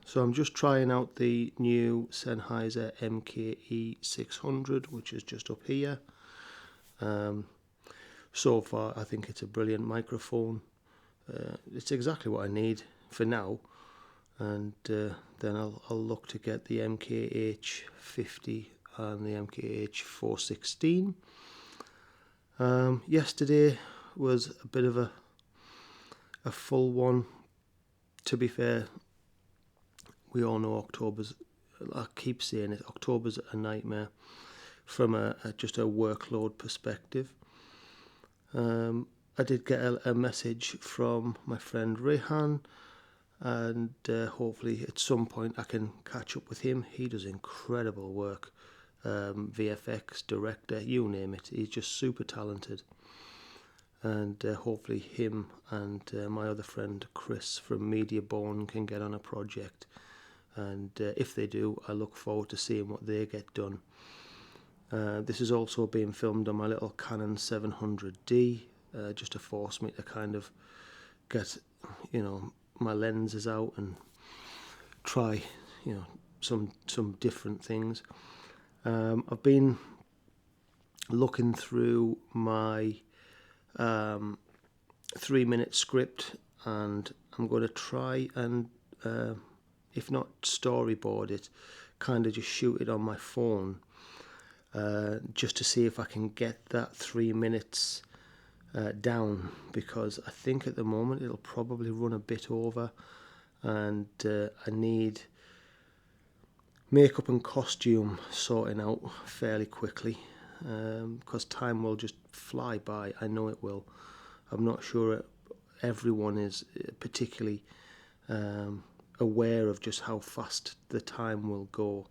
So I'm just trying out the new Sennheiser MKE 600, which is just up here. So far I think it's a brilliant microphone. It's exactly what I need for now, and then I'll look to get the MKH50 and the MKH416. Yesterday was a bit of a full one. To be fair, we all know I keep saying it, October's a nightmare from just a workload perspective. I did get a message from my friend Rehan, and hopefully at some point I can catch up with him. He does incredible work, VFX, director, you name it. He's just super talented. And hopefully him and my other friend Chris from Mediaborn can get on a project. And if they do, I look forward to seeing what they get done. This is also being filmed on my little Canon 700D, just to force me to kind of get, my lenses out and try, some different things. I've been looking through my 3-minute script, and I'm going to try and, if not storyboard it, kind of just shoot it on my phone, just to see if I can get that 3 minutes down, because I think at the moment it'll probably run a bit over, and I need makeup and costume sorting out fairly quickly, because time will just fly by. I know it will. I'm not sure everyone is particularly aware of just how fast the time will go.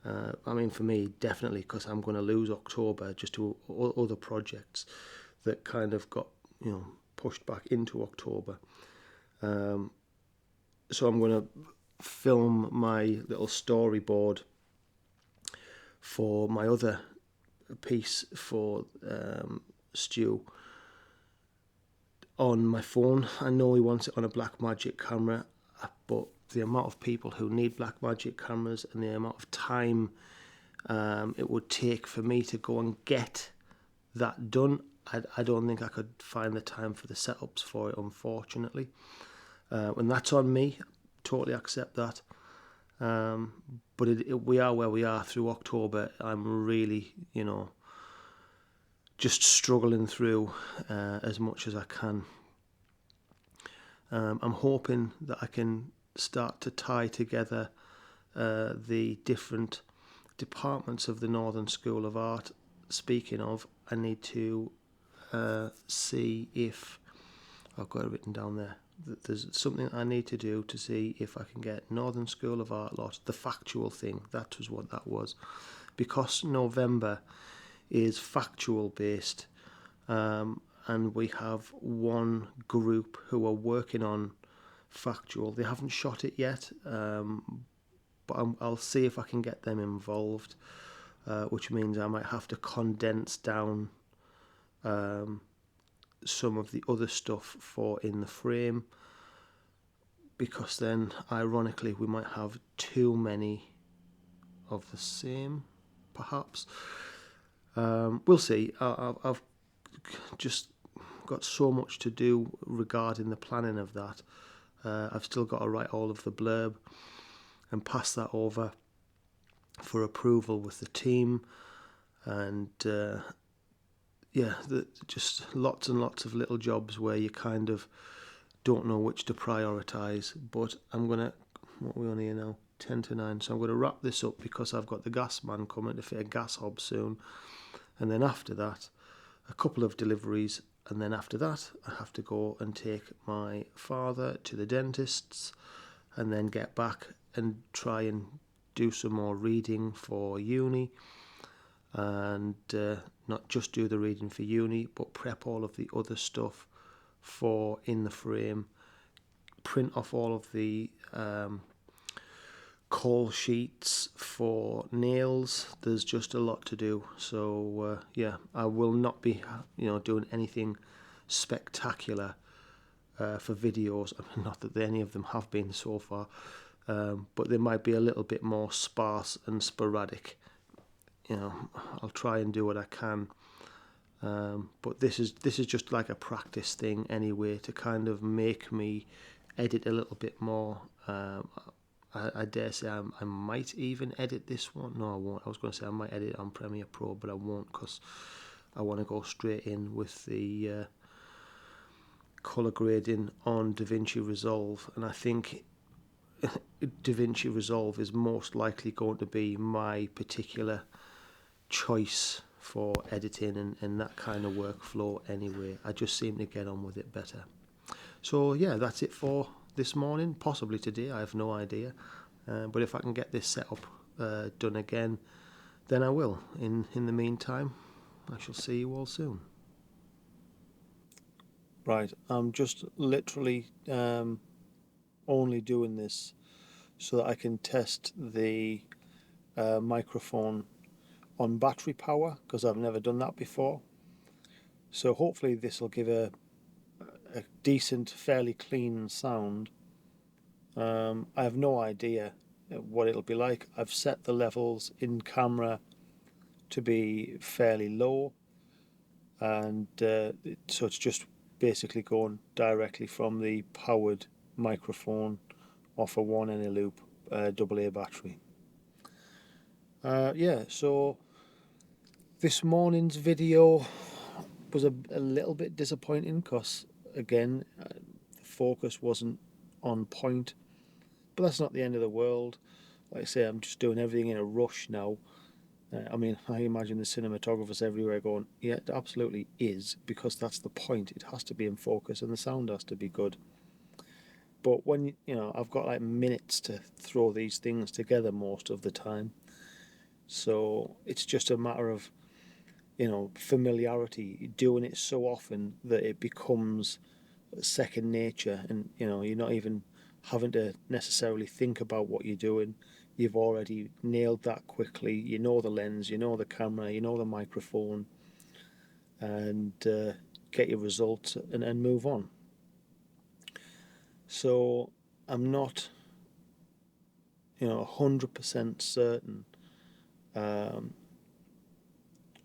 I mean, for me, definitely, because I'm going to lose October just to other projects that kind of got, pushed back into October. So I'm going to film my little storyboard for my other piece for Stu on my phone. I know he wants it on a Blackmagic camera, but the amount of people who need Blackmagic cameras and the amount of time it would take for me to go and get that done, I don't think I could find the time for the setups for it, unfortunately. And that's on me. Totally accept that. But we are where we are through October. I'm really, just struggling through as much as I can. I'm hoping that I can start to tie together the different departments of the Northern School of Art. Speaking of, I need to see if I've got it written down there. There's something I need to do to see if I can get Northern School of Art lot, the factual thing. That was what that was, because November is factual based, and we have one group who are working on factual. They haven't shot it yet, but I'll see if I can get them involved, which means I might have to condense down some of the other stuff for in the frame, because then ironically we might have too many of the same, perhaps. We'll see. I've just got so much to do regarding the planning of that. I've still got to write all of the blurb and pass that over for approval with the team, and just lots and lots of little jobs where you kind of don't know which to prioritise. But I'm going to, what are we on here now? 10 to 9. So I'm going to wrap this up because I've got the gas man coming to fit a gas hob soon. And then after that, a couple of deliveries. And then after that, I have to go and take my father to the dentist's, and then get back and try and do some more reading for uni. And not just do the reading for uni, but prep all of the other stuff for in the frame, print off all of the call sheets for nails. There's just a lot to do. So I will not be doing anything spectacular for videos. I mean, not that any of them have been so far, but they might be a little bit more sparse and sporadic. You know, I'll try and do what I can. But this is just like a practice thing anyway, to kind of make me edit a little bit more. I dare say I might even edit this one. No, I won't. I was going to say I might edit on Premiere Pro, but I won't, because I want to go straight in with the colour grading on DaVinci Resolve. And I think DaVinci Resolve is most likely going to be my particular choice for editing and that kind of workflow anyway. I just seem to get on with it better. So yeah, that's it for this morning, possibly today, I have no idea. But if I can get this setup done again, then I will. In the meantime, I shall see you all soon. Right, I'm just literally only doing this so that I can test the microphone on battery power, because I've never done that before. So hopefully this will give a decent, fairly clean sound. I have no idea what it'll be like. I've set the levels in camera to be fairly low, and so it's just basically going directly from the powered microphone off a 1 loop AA battery. Yeah, so this morning's video was a little bit disappointing, because again the focus wasn't on point, but that's not the end of the world. Like I say, I'm just doing everything in a rush now. I mean, I imagine the cinematographers everywhere going, yeah, it absolutely is, because that's the point. It has to be in focus and the sound has to be good. But when, you know, I've got like minutes to throw these things together most of the time. So it's just a matter of, you know, familiarity, doing it so often that it becomes second nature, and, you know, you're not even having to necessarily think about what you're doing. You've already nailed that quickly. You know the lens, you know the camera, you know the microphone, and get your results and move on. So I'm not, you know, 100% certain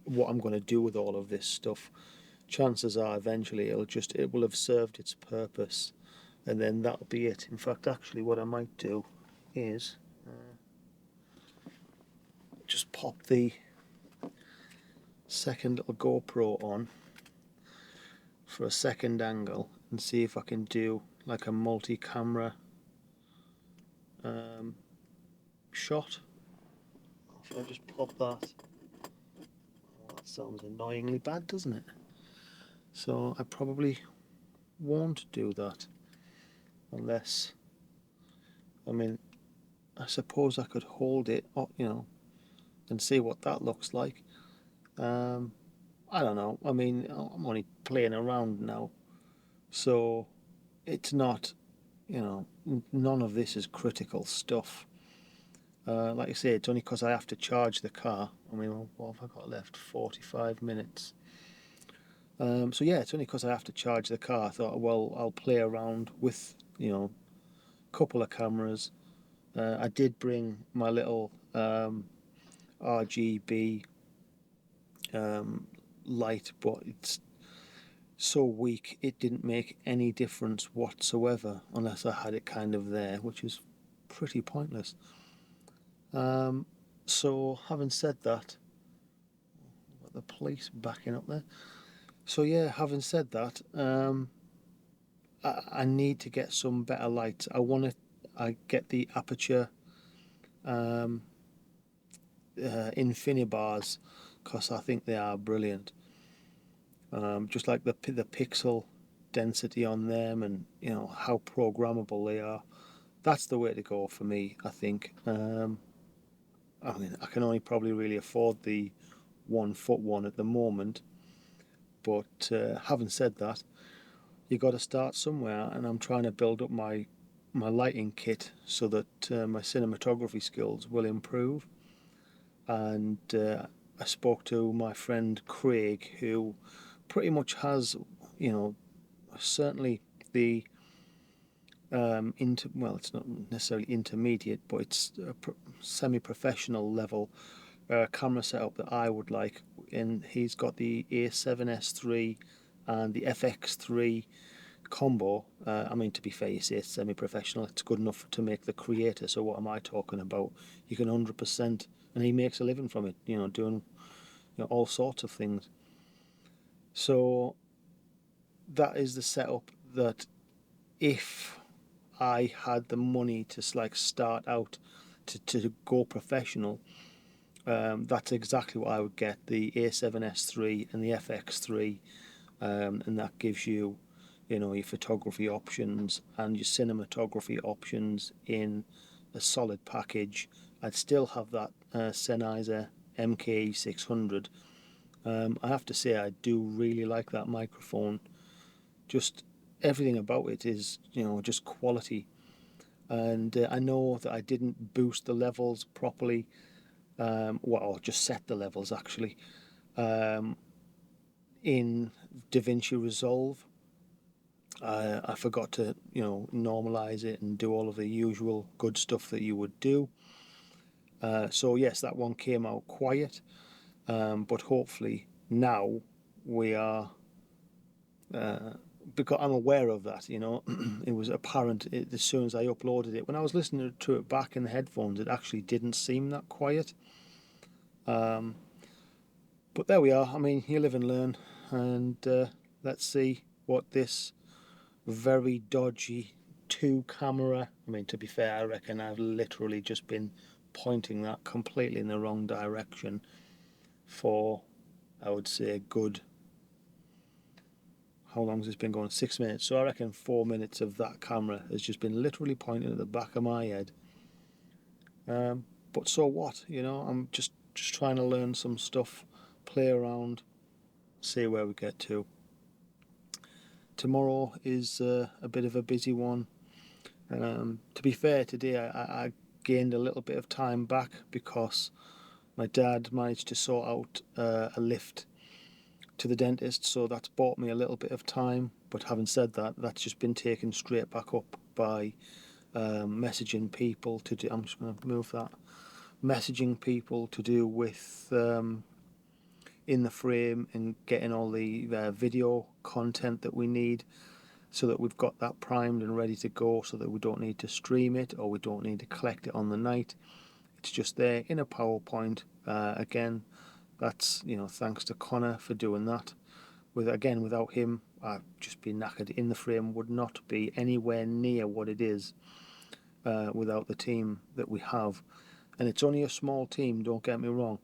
what I'm going to do with all of this stuff. Chances are eventually it will have served its purpose, and then that'll be it. In fact, actually what I might do is just pop the second little GoPro on for a second angle and see if I can do like a multi-camera shot. If I just pop that, well, that sounds annoyingly bad, doesn't it? So I probably won't do that, unless, I mean, I suppose I could hold it up, you know, and see what that looks like. I don't know. I mean, I'm only playing around now, so it's not, you know, none of this is critical stuff. Like I say, it's only because I have to charge the car. I mean, what have I got left? 45 minutes. So yeah, it's only because I have to charge the car. I thought, well, I'll play around with, you know, a couple of cameras. I did bring my little RGB light, but it's so weak it didn't make any difference whatsoever unless I had it kind of there, which is pretty pointless. So having said that, got the police backing up there. So yeah, having said that, I need to get some better lights. I get the Aperture Infinibars, because I think they are brilliant. Just like the pixel density on them, and, you know, how programmable they are. That's the way to go for me, I think. I mean, I can only probably really afford the 1-foot one at the moment, but having said that, you got to start somewhere, and I'm trying to build up my lighting kit so that my cinematography skills will improve. And I spoke to my friend Craig, who pretty much has, you know, certainly the well, it's not necessarily intermediate, but it's a semi-professional level camera setup that I would like. And he's got the A7S3 and the FX3 combo. I mean, to be fair, you say it's semi-professional, it's good enough to make the creator, so what am I talking about? You can 100%, and he makes a living from it, doing all sorts of things. So that is the setup that, if I had the money to like start out to go professional, that's exactly what I would get, the A7S3 and the FX3, and that gives you, your photography options and your cinematography options in a solid package. I'd still have that Sennheiser MKE 600. I have to say, I do really like that microphone. Just everything about it is, just quality. And I know that I didn't boost the levels properly, or just set the levels actually, in DaVinci Resolve. I forgot to, normalize it and do all of the usual good stuff that you would do. So yes, that one came out quiet, but hopefully now we are, because I'm aware of that, it was apparent as soon as I uploaded it. When I was listening to it back in the headphones, it actually didn't seem that quiet. But there we are. I mean, you live and learn, and let's see what this very dodgy two-camera. I mean, to be fair, I reckon I've literally just been pointing that completely in the wrong direction for, I would say, a good, how long has this been going? 6 minutes. So I reckon 4 minutes of that camera has just been literally pointing at the back of my head. But so what? I'm just trying to learn some stuff, play around, see where we get to. Tomorrow is a bit of a busy one. To be fair, today I gained a little bit of time back because my dad managed to sort out a lift to the dentist, so that's bought me a little bit of time. But having said that, that's just been taken straight back up by messaging people to do. I'm just going to move that. Messaging people to do with in the frame and getting all the video content that we need, so that we've got that primed and ready to go, so that we don't need to stream it or we don't need to collect it on the night. It's just there in a PowerPoint. Again, that's thanks to Connor for doing that. Without him, I'd just be knackered. In the frame would not be anywhere near what it is without the team that we have. And it's only a small team, don't get me wrong,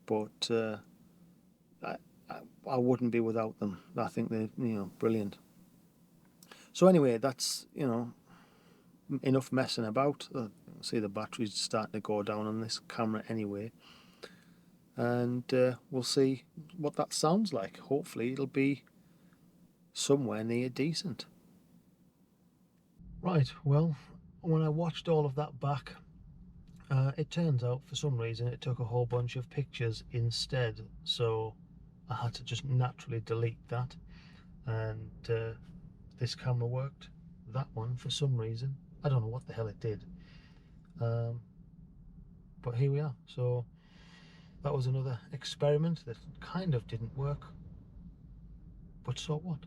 but I wouldn't be without them. I think they're brilliant. So anyway, that's enough messing about. See, the battery's starting to go down on this camera anyway, and we'll see what that sounds like. Hopefully it'll be somewhere near decent. Right, well, when I watched all of that back, it turns out for some reason it took a whole bunch of pictures instead, so I had to just naturally delete that, and this camera worked. That one, for some reason, I don't know what the hell it did, but here we are. So that was another experiment that kind of didn't work, but so what?